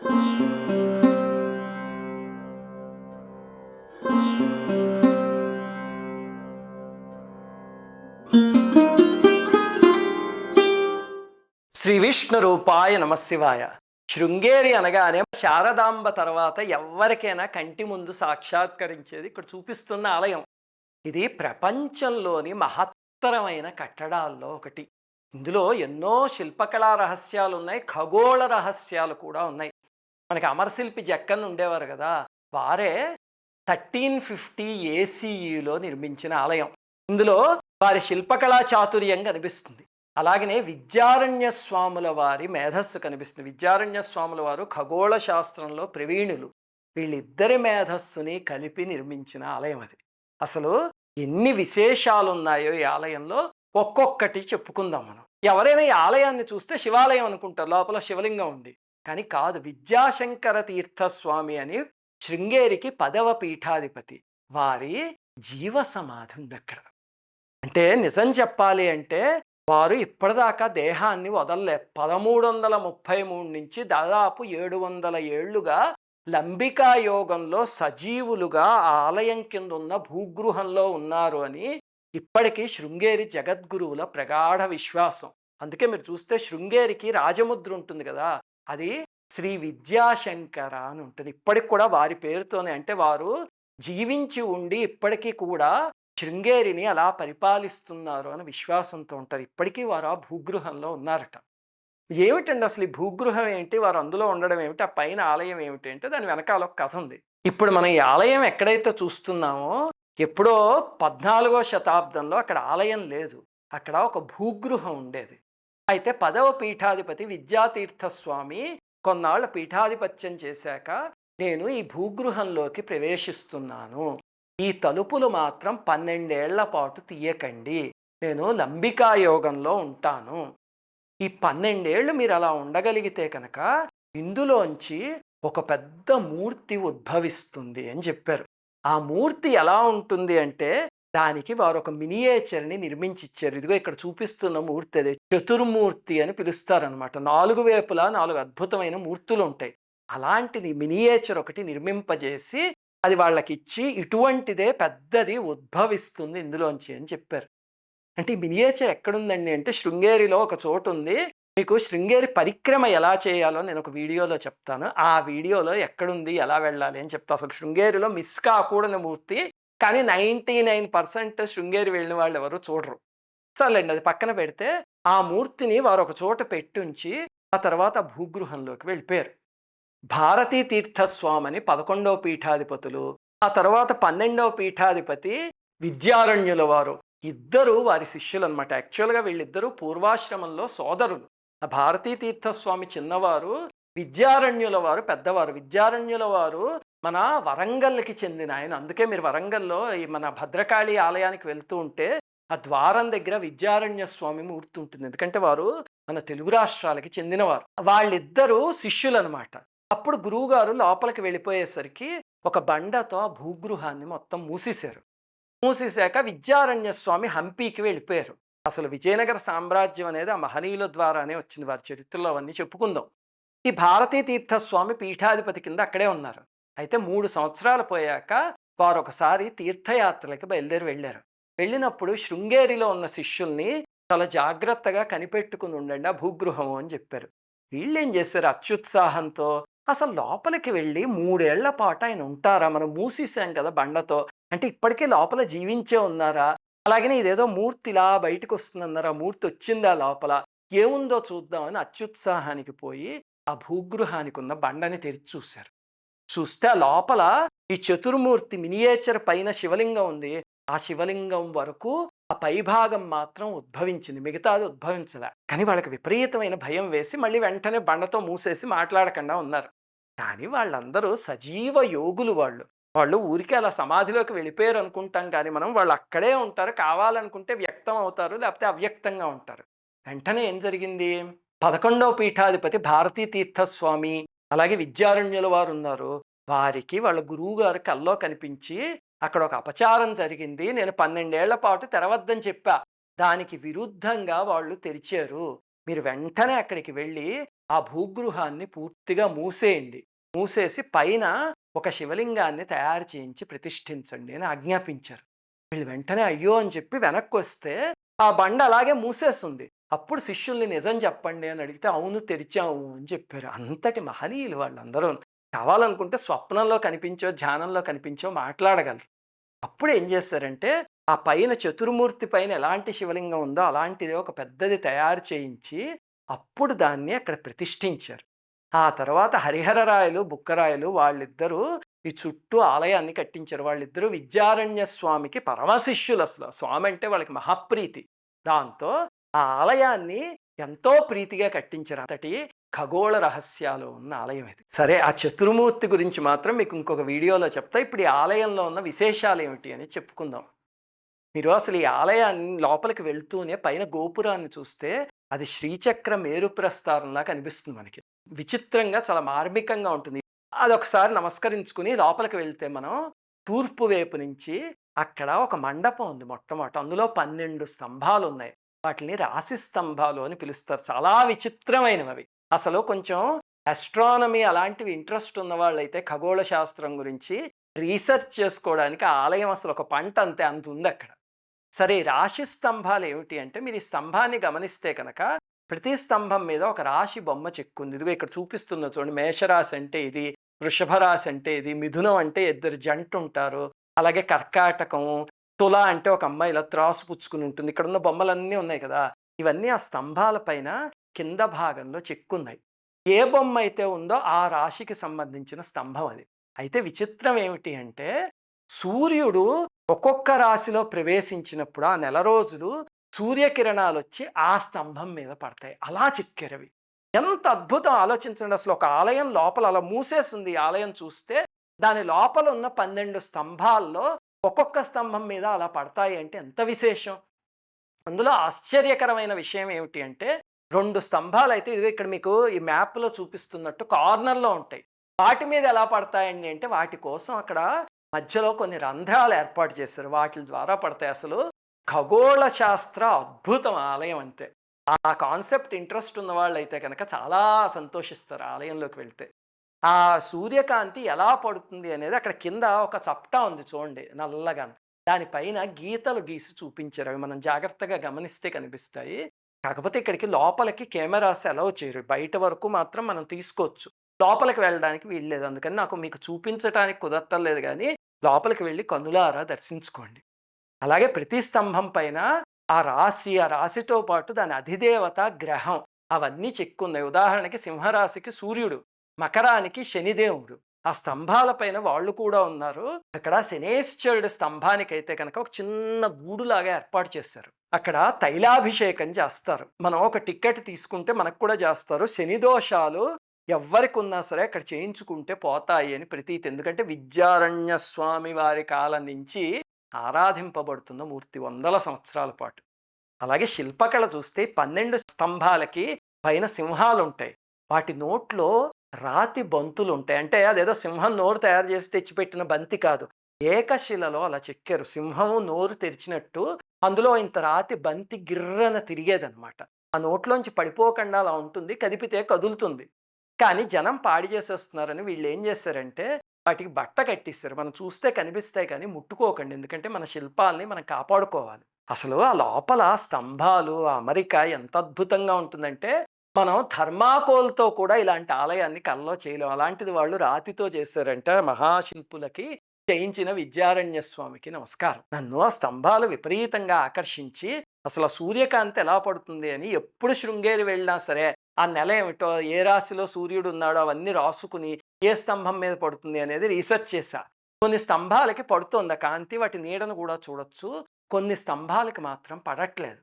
శ్రీ విష్ణు రూపాయ నమశివాయ. శృంగేరి అనగానే శారదాంబ తర్వాత ఎవరికైనా కంటి ముందు సాక్షాత్కరించేది ఇక్కడ చూపిస్తున్న ఆలయం. ఇది ప్రపంచంలోని మహత్తరమైన కట్టడాల్లో ఒకటి. ఇందులో ఎన్నో శిల్పకళా రహస్యాలు ఉన్నాయి, ఖగోళ రహస్యాలు కూడా ఉన్నాయి. మనకి అమరశిల్పి జక్కన్ ఉండేవారు కదా, వారే 1350 ఏసీఈలో నిర్మించిన ఆలయం. ఇందులో వారి శిల్పకళా చాతుర్యం కనిపిస్తుంది. అలాగనే విద్యారణ్య స్వాముల వారి మేధస్సు కనిపిస్తుంది. విద్యారణ్య స్వాముల వారు ఖగోళ శాస్త్రంలో ప్రవీణులు. వీళ్ళిద్దరి మేధస్సుని కలిపి నిర్మించిన ఆలయం అది. అసలు ఎన్ని విశేషాలు ఉన్నాయో ఈ ఆలయంలో ఒక్కొక్కటి చెప్పుకుందాం మనం. ఎవరైనా ఈ ఆలయాన్ని చూస్తే శివాలయం అనుకుంటారు, లోపల శివలింగం ఉంది. కానీ కాదు, విద్యాశంకర తీర్థస్వామి అని శృంగేరికి 10వ పీఠాధిపతి వారి జీవ సమాధి ఉంది అక్కడ. అంటే నిజం చెప్పాలి అంటే వారు ఇప్పటిదాకా దేహాన్ని వదలలే. 1333 నుంచి దాదాపు 700 ఏళ్లుగా లంబికా యోగంలో సజీవులుగా ఆ ఆలయం కింద ఉన్న భూగృహంలో ఉన్నారు అని ఇప్పటికీ శృంగేరి జగద్గురువుల ప్రగాఢ విశ్వాసం. అందుకే మీరు చూస్తే శృంగేరికి రాజముద్ర ఉంటుంది కదా, అది శ్రీ విద్యాశంకర అని ఉంటుంది. ఇప్పటికి కూడా వారి పేరుతోనే, అంటే వారు జీవించి ఉండి ఇప్పటికీ కూడా శృంగేరిని అలా పరిపాలిస్తున్నారు అని విశ్వాసంతో ఉంటారు. ఇప్పటికీ వారు ఆ భూగృహంలో ఉన్నారట. ఏమిటండి అసలు ఈ భూగృహం ఏంటి, వారు అందులో ఉండడం ఏమిటి, ఆ పైన ఆలయం ఏమిటి అంటే దాని వెనకాల ఒక కథ ఉంది. ఇప్పుడు మనం ఈ ఆలయం ఎక్కడైతే చూస్తున్నామో, ఎప్పుడో 14వ శతాబ్దంలో అక్కడ ఆలయం లేదు, అక్కడ ఒక భూగృహం ఉండేది. అయితే 10వ పీఠాధిపతి విద్యాతీర్థస్వామి కొన్నాళ్ళ పీఠాధిపత్యం చేశాక, నేను ఈ భూగృహంలోకి ప్రవేశిస్తున్నాను, ఈ తలుపులు మాత్రం 12 ఏళ్ల పాటు తీయకండి, నేను లంబికా యోగంలో ఉంటాను, ఈ 12 ఏళ్ళు మీరు అలా ఉండగలిగితే కనుక ఇందులోంచి ఒక పెద్ద మూర్తి ఉద్భవిస్తుంది అని చెప్పారు. ఆ మూర్తి ఎలా ఉంటుంది అంటే దానికి వారు ఒక మినియేచర్ని నిర్మించి ఇచ్చారు. ఇదిగో ఇక్కడ చూపిస్తున్న మూర్తి అదే చతుర్మూర్తి అని పిలుస్తారనమాట. 4 వైపులా 4 అద్భుతమైన మూర్తులు ఉంటాయి. అలాంటిది మినియేచర్ ఒకటి నిర్మింపజేసి అది వాళ్ళకి ఇచ్చి, ఇటువంటిదే పెద్దది ఉద్భవిస్తుంది ఇందులోంచి అని చెప్పారు. అంటే ఈ మినియేచర్ ఎక్కడుందండి అంటే శృంగేరిలో ఒక చోటు ఉంది. మీకు శృంగేరి పరిక్రమ ఎలా చేయాలో నేను ఒక వీడియోలో చెప్తాను. ఆ వీడియోలో ఎక్కడుంది, ఎలా వెళ్ళాలి అని చెప్తాను. అసలు శృంగేరిలో మిస్ కాకూడని మూర్తి, కానీ 99% శృంగేరి వెళ్ళిన వాళ్ళు ఎవరు చూడరు. సర్లేండి, అది పక్కన పెడితే ఆ మూర్తిని వారు ఒక చోట పెట్టి ఉంచి ఆ తర్వాత భూగృహంలోకి వెళ్ళిపోయారు. భారతీ తీర్థస్వామిని 11వ పీఠాధిపతులు, ఆ తర్వాత 12వ పీఠాధిపతి విద్యారణ్యుల వారు, ఇద్దరు వారి శిష్యులు అనమాట. యాక్చువల్గా వీళ్ళిద్దరూ పూర్వాశ్రమంలో సోదరులు. ఆ భారతీ తీర్థస్వామి చిన్నవారు, విద్యారణ్యుల వారు పెద్దవారు. విద్యారణ్యుల వారు మన వరంగల్కి చెందిన ఆయన. అందుకే మీరు వరంగల్లో ఈ మన భద్రకాళి ఆలయానికి వెళ్తూ ఉంటే ఆ ద్వారం దగ్గర విద్యారణ్య స్వామి మూర్తి ఉంటుంది. ఎందుకంటే వారు మన తెలుగు రాష్ట్రాలకి చెందినవారు. వాళ్ళిద్దరూ శిష్యులు అనమాట. అప్పుడు గురువుగారు లోపలికి వెళ్ళిపోయేసరికి ఒక బండతో ఆ భూగృహాన్ని మొత్తం మూసేశారు. మూసేశాక విద్యారణ్య స్వామి హంపీకి వెళ్ళిపోయారు. అసలు విజయనగర సామ్రాజ్యం అనేది ఆ మహనీయుల ద్వారానే వచ్చింది. వారి చరిత్రలో అవన్నీ చెప్పుకుందాం. ఈ భారతీ తీర్థస్వామి పీఠాధిపతి కింద అక్కడే ఉన్నారు. అయితే 3 సంవత్సరాలు పోయాక వారు ఒకసారి తీర్థయాత్రలకి బయలుదేరి వెళ్ళారు. వెళ్ళినప్పుడు శృంగేరిలో ఉన్న శిష్యుల్ని చాలా జాగ్రత్తగా కనిపెట్టుకుని ఉండండి ఆ భూగృహము అని చెప్పారు. వీళ్ళు ఏం చేశారు, అత్యుత్సాహంతో అసలు లోపలికి వెళ్ళి 3 ఏళ్ల పాటు ఆయన ఉంటారా, మనం మూసేసాం కదా బండతో, అంటే ఇప్పటికే లోపల జీవించే ఉన్నారా, అలాగనే ఇదేదో మూర్తి ఇలా బయటకు వస్తుందన్నారా, మూర్తి వచ్చిందా లోపల, ఏముందో చూద్దామని అత్యుత్సాహానికి పోయి ఆ భూగృహానికి ఉన్న బండని తెరిచి చూశారు. చూస్తే ఆ లోపల ఈ చతుర్మూర్తి మినియేచర్ పైన శివలింగం ఉంది. ఆ శివలింగం వరకు ఆ పైభాగం మాత్రం ఉద్భవించింది, మిగతాది ఉద్భవించదా. కానీ వాళ్ళకి విపరీతమైన భయం వేసి మళ్ళీ వెంటనే బండతో మూసేసి మాట్లాడకుండా ఉన్నారు. కానీ వాళ్ళందరూ సజీవ యోగులు. వాళ్ళు ఊరికే అలా సమాధిలోకి వెళ్ళిపోయారు అనుకుంటాం, కానీ మనం వాళ్ళు అక్కడే ఉంటారు. కావాలనుకుంటే వ్యక్తం అవుతారు, లేకపోతే అవ్యక్తంగా ఉంటారు. వెంటనే ఏం జరిగింది, 11వ పీఠాధిపతి భారతీ తీర్థస్వామి అలాగే విద్యారణ్యుల వారు ఉన్నారు. వారికి వాళ్ళ గురువు గారు కల్లో కనిపించి, అక్కడ ఒక అపచారం జరిగింది, నేను 12 ఏళ్ల పాటు తెరవద్దని చెప్పా, దానికి విరుద్ధంగా వాళ్ళు తెరిచారు, మీరు వెంటనే అక్కడికి వెళ్ళి ఆ భూగృహాన్ని పూర్తిగా మూసేయండి. మూసేసి పైన ఒక శివలింగాన్ని తయారు చేయించి ప్రతిష్ఠించండి అని ఆజ్ఞాపించారు. వీళ్ళు వెంటనే అయ్యో అని చెప్పి వెనక్కొస్తే ఆ బండ అలాగే మూసేస్తుంది. అప్పుడు శిష్యుల్ని నిజం చెప్పండి అని అడిగితే అవును తెరిచాము అని చెప్పారు. అంతటి మహనీయులు వాళ్ళందరూ. కావాలనుకుంటే స్వప్నంలో కనిపించో ధ్యానంలో కనిపించో మాట్లాడగలరు. అప్పుడు ఏం చేశారంటే ఆ పైన చతుర్మూర్తి పైన ఎలాంటి శివలింగం ఉందో అలాంటిది ఒక పెద్దది తయారు చేయించి అప్పుడు దాన్ని అక్కడ ప్రతిష్ఠించారు. ఆ తర్వాత హరిహరరాయలు బుక్కరాయలు వాళ్ళిద్దరూ ఈ చుట్టూ ఆలయాన్ని కట్టించారు. వాళ్ళిద్దరూ విద్యారణ్య స్వామికి పరమశిష్యులు. అసలు స్వామి అంటే వాళ్ళకి మహాప్రీతి. దాంతో ఆ ఆలయాన్ని ఎంతో ప్రీతిగా కట్టించారు. అంతటి ఖగోళ రహస్యాలు ఉన్న ఆలయం ఇది. సరే, ఆ చతుర్మూర్తి గురించి మాత్రం మీకు ఇంకొక వీడియోలో చెప్తా. ఇప్పుడు ఈ ఆలయంలో ఉన్న విశేషాలు ఏమిటి అని చెప్పుకుందాం. మీరు అసలు ఈ ఆలయాన్ని లోపలికి వెళ్తూనే పైన గోపురాన్ని చూస్తే అది శ్రీచక్ర మేరు ప్రస్తారంలా కనిపిస్తుంది మనకి. విచిత్రంగా చాలా మార్మికంగా ఉంటుంది. అదొకసారి నమస్కరించుకుని లోపలికి వెళ్తే మనం తూర్పు వైపు నుంచి అక్కడ ఒక మండపం ఉంది మొట్టమొదట. అందులో 12 స్తంభాలు ఉన్నాయి. వాటిని రాశి స్తంభాలు అని పిలుస్తారు. చాలా విచిత్రమైనవి అవి. అసలు కొంచెం ఆస్ట్రానమీ అలాంటివి ఇంట్రెస్ట్ ఉన్న వాళ్ళైతే ఖగోళ శాస్త్రం గురించి రీసెర్చ్ చేసుకోవడానికి ఆ ఆలయం అసలు ఒక పంట అంతే అంత ఉంది అక్కడ. సరే, రాశి స్తంభాలు ఏమిటి అంటే మీరు ఈ స్తంభాన్ని గమనిస్తే కనుక ప్రతి స్తంభం మీద ఒక రాశి బొమ్మ చెక్కుంది. ఇదిగో ఇక్కడ చూపిస్తున్న చూడండి, మేషరాశి అంటే ఇది, వృషభ రాశి అంటే ఇది, మిథునం అంటే ఇద్దరు జంట ఉంటారు, అలాగే కర్కాటకం, తుల అంటే ఒక అమ్మాయి ఇలా త్రాసు పుచ్చుకుని ఉంటుంది. ఇక్కడ ఉన్న బొమ్మలన్నీ ఉన్నాయి కదా, ఇవన్నీ ఆ స్తంభాల పైన కింద భాగంలో చెక్కున్నాయి. ఏ బొమ్మ అయితే ఉందో ఆ రాశికి సంబంధించిన స్తంభం అది. అయితే విచిత్రం ఏమిటి అంటే సూర్యుడు ఒక్కొక్క రాశిలో ప్రవేశించినప్పుడు ఆ నెల రోజులు సూర్యకిరణాలు వచ్చి ఆ స్తంభం మీద పడతాయి. అలా చిక్కెరవి. ఎంత అద్భుతం ఆలోచించండి. అసలు ఒక ఆలయం లోపల అలా మూసేస్తుంది. ఈ ఆలయం చూస్తే దాని లోపల ఉన్న 12 స్తంభాల్లో ఒక్కొక్క స్తంభం మీద అలా పడతాయి అంటే ఎంత విశేషం. అందులో ఆశ్చర్యకరమైన విషయం ఏమిటి అంటే 2 స్తంభాలు అయితే ఇదిగో ఇక్కడ మీకు ఈ మ్యాప్లో చూపిస్తున్నట్టు కార్నర్లో ఉంటాయి. వాటి మీద ఎలా పడతాయండి అంటే వాటి కోసం అక్కడ మధ్యలో కొన్ని రంధ్రాలు ఏర్పాటు చేశారు. వాటి ద్వారా పడతాయి. అసలు ఖగోళ శాస్త్ర అద్భుతం ఆలయం అంతే. ఆ కాన్సెప్ట్ ఇంట్రెస్ట్ ఉన్న వాళ్ళు అయితే కనుక చాలా సంతోషిస్తారు ఆలయంలోకి వెళ్తే. ఆ సూర్యకాంతి ఎలా పడుతుంది అనేది అక్కడ కింద ఒక చప్టా ఉంది చూడండి, నల్లగా. దానిపైన గీతలు గీసి చూపించారు. అవి మనం జాగ్రత్తగా గమనిస్తే కనిపిస్తాయి. కాకపోతే ఇక్కడికి లోపలికి కెమెరాస్ అలౌ చేయరు. బయట వరకు మాత్రం మనం తీసుకోవచ్చు, లోపలికి వెళ్ళడానికి వీల్లేదు. అందుకని నాకు మీకు చూపించడానికి కుదరలేదు, కానీ లోపలికి వెళ్ళి కనులారా దర్శించుకోండి. అలాగే ప్రతి స్తంభం పైన ఆ రాశితో పాటు దాని అధిదేవత, గ్రహం అవన్నీ చెక్కున్నాయి. ఉదాహరణకి సింహరాశికి సూర్యుడు, మకరానికి శనిదేవుడు. ఆ స్తంభాల పైన వాళ్ళు కూడా ఉన్నారు. అక్కడ శనేశ్వరుడు స్తంభానికైతే కనుక ఒక చిన్న గూడులాగా ఏర్పాటు చేశారు. అక్కడ తైలాభిషేకం చేస్తారు. మనం ఒక టికెట్ తీసుకుంటే మనకు కూడా చేస్తారు. శని దోషాలు ఎవ్వరికి ఉన్నా సరే అక్కడ చేయించుకుంటే పోతాయి అని ప్రతీతి. ఎందుకంటే విద్యారణ్య స్వామి వారి కాలం నుంచి ఆరాధింపబడుతున్న మూర్తి 100 సంవత్సరాల పాటు. అలాగే శిల్పకళ చూస్తే 12 స్తంభాలకి పైన సింహాలు ఉంటాయి. వాటి నోట్లో రాతి బంతులు ఉంటాయి. అంటే అదేదో సింహం నోరు తయారు చేసి తెచ్చిపెట్టిన బంతి కాదు, ఏకశిలలో అలా చెక్కారు. సింహము నోరు తెరిచినట్టు అందులో ఇంత రాతి బంతి గిర్రన తిరిగేదనమాట. ఆ నోట్లోంచి పడిపోకుండా అలా ఉంటుంది, కదిపితే కదులుతుంది. కానీ జనం పాడి చేసేస్తున్నారని వీళ్ళు ఏం చేశారంటే వాటికి బట్ట కట్టిస్తారు. మనం చూస్తే కనిపిస్తాయి కానీ ముట్టుకోకండి, ఎందుకంటే మన శిల్పాలని మనం కాపాడుకోవాలి. అసలు ఆ లోపల స్తంభాలు, ఆ అమరిక ఎంత అద్భుతంగా ఉంటుందంటే మనం థర్మాకోల్తో కూడా ఇలాంటి ఆలయాన్ని కల్లో చేయలేం. అలాంటిది వాళ్ళు రాతితో చేశారంటే మహాశిల్పులకి చేయించిన విద్యారణ్య స్వామికి నమస్కారం. నన్ను ఆ స్తంభాలు విపరీతంగా ఆకర్షించి అసలు ఆ సూర్యకాంతి ఎలా పడుతుంది అని ఎప్పుడు శృంగేరి వెళ్ళినా సరే ఆ నెల ఏమిటో, ఏ రాశిలో సూర్యుడు ఉన్నాడో అవన్నీ రాసుకుని ఏ స్తంభం మీద పడుతుంది అనేది రీసెర్చ్ చేశా. కొన్ని స్తంభాలకి పడుతుంది ఆ కాంతి, వాటి నీడను కూడా చూడొచ్చు. కొన్ని స్తంభాలకి మాత్రం పడట్లేదు.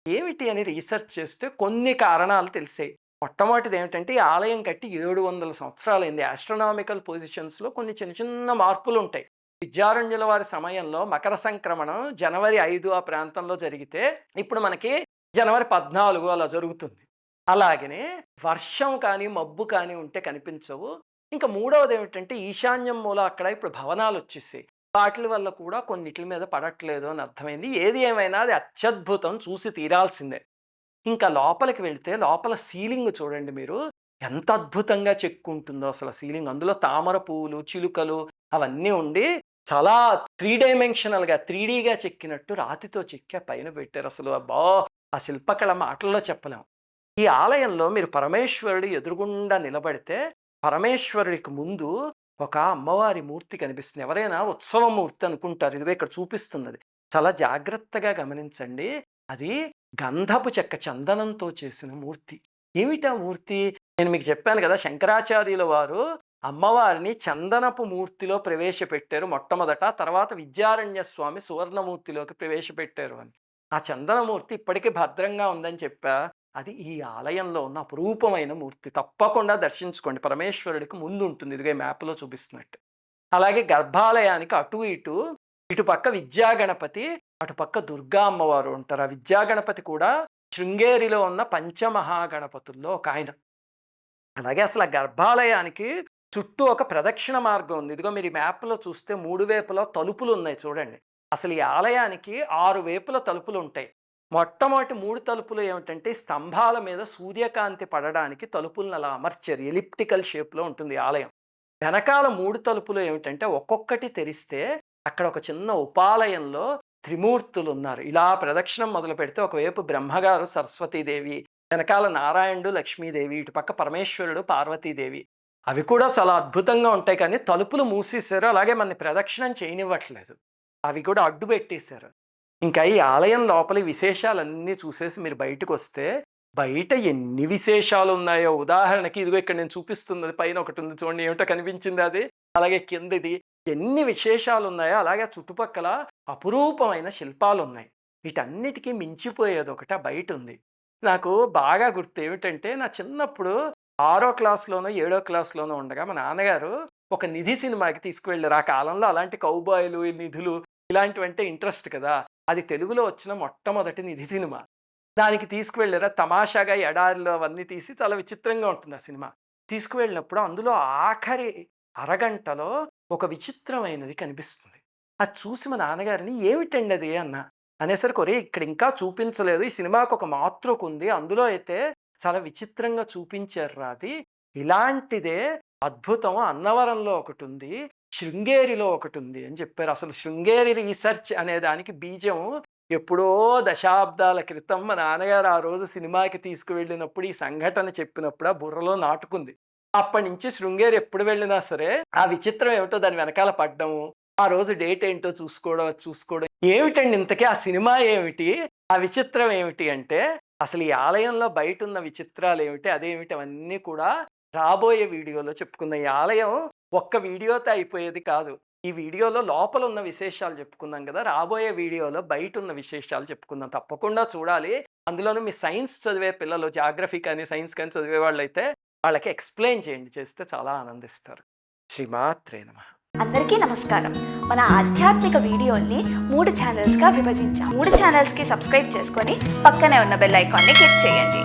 ఏమిటి అని రీసెర్చ్ చేస్తే కొన్ని కారణాలు తెలిసాయి. మొట్టమొదటిది ఏమిటంటే ఈ ఆలయం కట్టి 700 సంవత్సరాలైంది. ఆస్ట్రనామికల్ పొజిషన్స్లో కొన్ని చిన్న చిన్న మార్పులు ఉంటాయి. విద్యారణ్యుల వారి సమయంలో మకర సంక్రమణం జనవరి 5 ఆ ప్రాంతంలో జరిగితే ఇప్పుడు మనకి జనవరి 14 అలా జరుగుతుంది. అలాగనే వర్షం కానీ మబ్బు కానీ ఉంటే కనిపించవు. ఇంకా మూడవది ఏమిటంటే ఈశాన్యం మూల అక్కడ ఇప్పుడు భవనాలు వచ్చేసాయి. వాటి వల్ల కూడా కొన్నిటి మీద పడట్లేదు అని అర్థమైంది. ఏది ఏమైనా అది అత్యద్భుతం, చూసి తీరాల్సిందే. ఇంకా లోపలికి వెళ్తే లోపల సీలింగ్ చూడండి మీరు ఎంత అద్భుతంగా చెక్కుంటుందో అసలు సీలింగ్. అందులో తామర పువ్వులు, చిలుకలు అవన్నీ ఉండి చాలా 3 డైమెన్షనల్‌గా 3డీగా చెక్కినట్టు రాతితో చెక్కి ఆ పైన పెట్టారు. అసలు అబ్బా! ఆ శిల్పకళ మాటల్లో చెప్పలేం. ఈ ఆలయంలో మీరు పరమేశ్వరుడు ఎదురుగుండా నిలబడితే పరమేశ్వరుడికి ముందు ఒక అమ్మవారి మూర్తి కనిపిస్తుంది. ఎవరైనా ఉత్సవ మూర్తి అనుకుంటారు. ఇదిగో ఇక్కడ చూపిస్తున్నది. చాలా జాగ్రత్తగా గమనించండి. అది గంధపు చెక్క చందనంతో చేసిన మూర్తి. ఏమిటా మూర్తి? నేను మీకు చెప్పాను కదా, శంకరాచార్యుల వారు అమ్మవారిని చందనపు మూర్తిలో ప్రవేశపెట్టారు మొట్టమొదట. తర్వాత విద్యారణ్య స్వామి సువర్ణమూర్తిలోకి ప్రవేశపెట్టారు అని. ఆ చందనమూర్తి ఇప్పటికీ భద్రంగా ఉందని చెప్పా. అది ఈ ఆలయంలో ఉన్న అపురూపమైన మూర్తి. తప్పకుండా దర్శించుకోండి. పరమేశ్వరుడికి ముందు ఉంటుంది. ఇదిగో మ్యాప్లో చూపిస్తున్నట్టు. అలాగే గర్భాలయానికి అటు ఇటు, ఇటు పక్క విద్యాగణపతి, అటుపక్క దుర్గా అమ్మవారు ఉంటారు. ఆ విద్యాగణపతి కూడా శృంగేరిలో ఉన్న పంచమహాగణపతుల్లో ఒక ఆయన. అలాగే అసలు ఆ గర్భాలయానికి చుట్టూ ఒక ప్రదక్షిణ మార్గం ఉంది. ఇదిగో మీరు ఈ మ్యాప్లో చూస్తే 3 వైపులా తలుపులు ఉన్నాయి చూడండి. అసలు ఈ ఆలయానికి 6 వైపుల తలుపులు ఉంటాయి. మొట్టమొదటి 3 తలుపులు ఏమిటంటే స్తంభాల మీద సూర్యకాంతి పడడానికి తలుపులను అలా అమర్చారు. ఎలిప్టికల్ షేప్లో ఉంటుంది ఈ ఆలయం. వెనకాల 3 తలుపులు ఏమిటంటే ఒక్కొక్కటి తెరిస్తే అక్కడ ఒక చిన్న ఉపాలయంలో త్రిమూర్తులు ఉన్నారు. ఇలా ప్రదక్షిణం మొదలు పెడితే ఒకవైపు బ్రహ్మగారు సరస్వతీదేవి, వెనకాల నారాయణుడు లక్ష్మీదేవి, ఇటు పక్క పరమేశ్వరుడు పార్వతీదేవి. అవి కూడా చాలా అద్భుతంగా ఉంటాయి. కానీ తలుపులు మూసేశారు. అలాగే మనని ప్రదక్షిణం చేయనివ్వట్లేదు. అవి కూడా అడ్డు పెట్టేశారు. ఇంకా ఈ ఆలయం లోపలి విశేషాలన్నీ చూసేసి మీరు బయటకు వస్తే బయట ఎన్ని విశేషాలు ఉన్నాయో. ఉదాహరణకి ఇదిగో ఇక్కడ నేను చూపిస్తున్నది పైన ఒకటి ఉంది చూడండి. ఏమిటో కనిపించింది అది. అలాగే కిందది ఎన్ని విశేషాలు ఉన్నాయో. అలాగే చుట్టుపక్కల అపురూపమైన శిల్పాలు ఉన్నాయి. వీటన్నిటికీ మించిపోయేది ఒకటి బయట ఉంది. నాకు బాగా గుర్తు ఏమిటంటే, నా చిన్నప్పుడు 6వ క్లాస్లోనో 7వ క్లాస్లోనో ఉండగా మా నాన్నగారు ఒక నిధి సినిమాకి తీసుకువెళ్ళారు. ఆ కాలంలో అలాంటి కౌబాయ్లు, నిధులు ఇలాంటివంటే ఇంట్రెస్ట్ కదా. అది తెలుగులో వచ్చిన మొట్టమొదటి నిధి సినిమా. దానికి తీసుకువెళ్ళారా తమాషాగా ఎడారిలో అవన్నీ తీసి చాలా విచిత్రంగా ఉంటుంది ఆ సినిమా. తీసుకువెళ్ళినప్పుడు అందులో ఆఖరి అరగంటలో ఒక విచిత్రమైనది కనిపిస్తుంది. అది చూసి మా నాన్నగారిని ఏమిటండి అది అన్నా. అనేసరికి ఒరే ఇక్కడ ఇంకా చూపించలేదు, ఈ సినిమాకు ఒక మాతృక ఉంది, అందులో అయితే చాలా విచిత్రంగా చూపించారు అది. ఇలాంటిదే అద్భుతం అన్నవరంలో ఒకటి ఉంది, శృంగేరిలో ఒకటి ఉంది అని చెప్పారు. అసలు శృంగేరి రీసెర్చ్ అనే దానికి బీజం ఎప్పుడో దశాబ్దాల క్రితం మా నాన్నగారు ఆ రోజు సినిమాకి తీసుకువెళ్ళినప్పుడు ఈ సంఘటన చెప్పినప్పుడు ఆ బుర్రలో నాటుకుంది. అప్పటి నుంచి శృంగేరి ఎప్పుడు వెళ్ళినా సరే ఆ విచిత్రం ఏమిటో దాని వెనకాల పడ్డము, ఆ రోజు డేట్ ఏంటో చూసుకోవడం ఏమిటండి ఇంతకీ ఆ సినిమా ఏమిటి, ఆ విచిత్రం ఏమిటి అంటే అసలు ఈ ఆలయంలో బయట ఉన్న విచిత్రాలు ఏమిటి, అదేమిటి, అవన్నీ కూడా రాబోయే వీడియోలో చెప్పుకుందాం. ఈ ఆలయం ఒక్క వీడియోతో అయిపోయేది కాదు. ఈ వీడియోలో లోపల ఉన్న విశేషాలు చెప్పుకుందాం కదా, రాబోయే వీడియోలో బయట ఉన్న విశేషాలు చెప్పుకుందాం. తప్పకుండా చూడాలి. అందులోనూ మీ సైన్స్ చదివే పిల్లలు, జాగ్రఫీ కానీ సైన్స్ కానీ చదివే వాళ్ళైతే వాళ్ళకి ఎక్స్ప్లెయిన్ చేస్తే చాలా ఆనందిస్తారు. శ్రీమాత్రే నమః. అందరికీ నమస్కారం. మన ఆధ్యాత్మిక వీడియోల్ని 3 ఛానల్స్గా విభజించాం. 3 ఛానల్స్కి సబ్స్క్రైబ్ చేసుకొని పక్కనే ఉన్న బెల్ ఐకాన్ని క్లిక్ చేయండి.